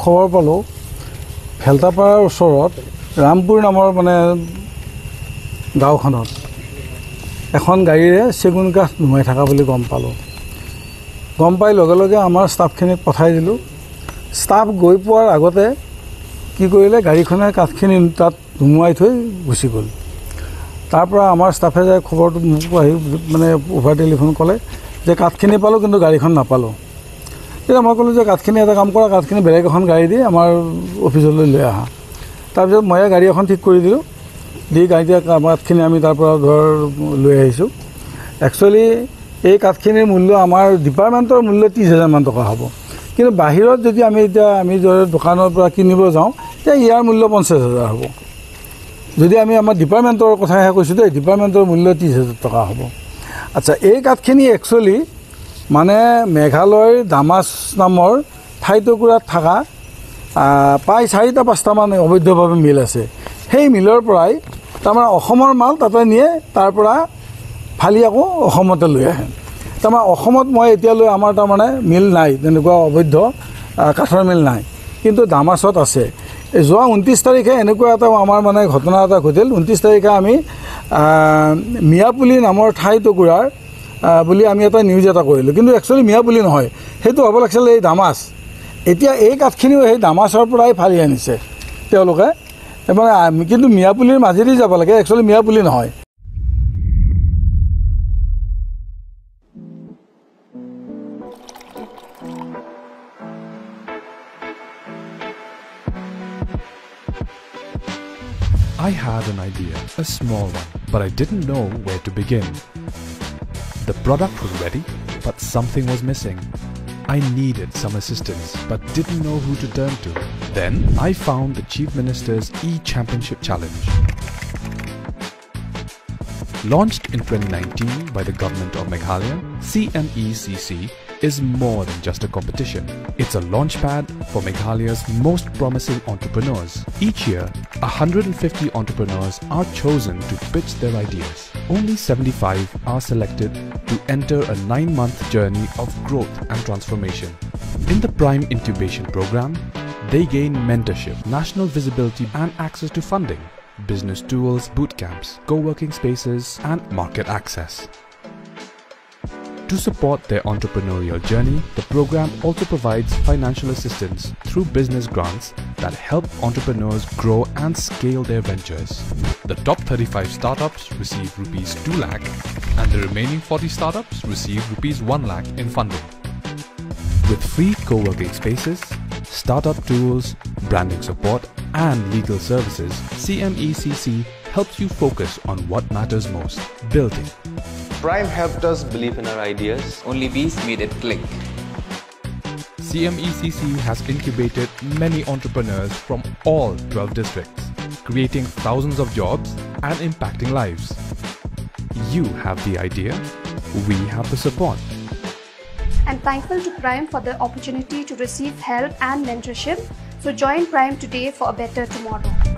খবৰ পালোঁ ভেলতাপাৰাৰ ওচৰত ৰামপুৰ নামৰ মানে গাঁওখনত এখন গাড়ীৰে চেগুন কাঠ নুমাই থকা বুলি গম পালোঁ। গম পাই লগে লগে আমাৰ ষ্টাফখিনিক পঠাই দিলোঁ। ষ্টাফ গৈ পোৱাৰ আগতে কি কৰিলে গাড়ীখনে কাঠখিনি তাত নুমাই থৈ গুচি গ'ল। তাৰ পৰা আমাৰ ষ্টাফে যায় খবৰটো মোক আহি মানে অভাৰ টেলিফোন ক'লে যে কাঠখিনি পালোঁ কিন্তু গাড়ীখন নাপালোঁ। তেতিয়া মই ক'লোঁ যে কাঠখিনি এটা কাম কৰা, কাঠখিনি বেলেগ এখন গাড়ী দি আমাৰ অফিচলৈ লৈ আহা। তাৰপিছত মই গাড়ী এখন ঠিক কৰি দিলোঁ, দি গাড়ীতে কাঠখিনি আমি তাৰ পৰা ধৰ লৈ আহিছোঁ। একচুৱেলি এই কাঠখিনিৰ মূল্য আমাৰ ডিপাৰ্টমেণ্টৰ মূল্য 30,000 মান টকা হ'ব, কিন্তু বাহিৰত যদি আমি দোকানৰ পৰা কিনিব যাওঁ তেতিয়া ইয়াৰ মূল্য 50,000 হ'ব। যদি আমি আমাৰ ডিপাৰ্টমেণ্টৰ কথাহে কৈছোঁ দেই, ডিপাৰ্টমেণ্টৰ মূল্য 30,000 টকা হ'ব। আচ্ছা, এই কাঠখিনি একচুৱেলি মানে মেঘালয়ৰ দামাছ নামৰ ঠাইটুকুৰাত থকা প্ৰায় 4-5টামান অবৈধভাৱে মিল আছে। সেই মিলৰ পৰাই তাৰমানে অসমৰ মাল তাতে নিয়ে, তাৰ পৰা ফালি আকৌ অসমতে লৈ আহে। তাৰমানে অসমত মই এতিয়ালৈ আমাৰ তাৰমানে মিল নাই, তেনেকুৱা অবৈধ কাঠৰ মিল নাই, কিন্তু দামাছত আছে। যোৱা 29 তাৰিখে এনেকুৱা এটা আমাৰ মানে ঘটনা এটা ঘটিল। 29 তাৰিখে আমি মিয়াপুলি নামৰ ঠাইটুকুৰাৰ বুলি আমি এটা নিউজ এটা কৰিলোঁ, কিন্তু একচুৱেলি মিয়াপুলি নহয়, সেইটো হ'ব লাগিছিল এই দামাছ। এতিয়া এই কাঠখিনিও সেই দামাছৰ পৰাই ফালি আনিছে তেওঁলোকে, মানে কিন্তু মিয়াপুলিৰ মাজেদি যাব লাগে, একচুৱেলি মিয়াপুলি নহয়। I had an idea, a small one, but I didn't know where to begin. The product was ready, but something was missing. I needed some assistance, but didn't know who to turn to. Then I found the Chief Minister's E-Championship Challenge. Launched in 2019 by the Government of Meghalaya, CMECC is more than just a competition. It's a launchpad for Meghalaya's most promising entrepreneurs. Each year, 150 entrepreneurs are chosen to pitch their ideas. Only 75 are selected to enter a 9-month journey of growth and transformation. In the Prime Incubation Program, they gain mentorship, national visibility and access to funding, business tools, boot camps, co-working spaces and market access. To support their entrepreneurial journey, the program also provides financial assistance through business grants that help entrepreneurs grow and scale their ventures. The top 35 startups receive rupees 2 lakh and the remaining 40 startups receive rupees 1 lakh in funding. With free co-working spaces, startup tools, branding support and legal services, CMECC helps you focus on what matters most, building. Prime helped us believe in our ideas. Only we made it click. CMECC has incubated many entrepreneurs from all 12 districts, creating thousands of jobs and impacting lives. You have the idea, we have the support. I'm thankful to Prime for the opportunity to receive help and mentorship. So join Prime today for a better tomorrow.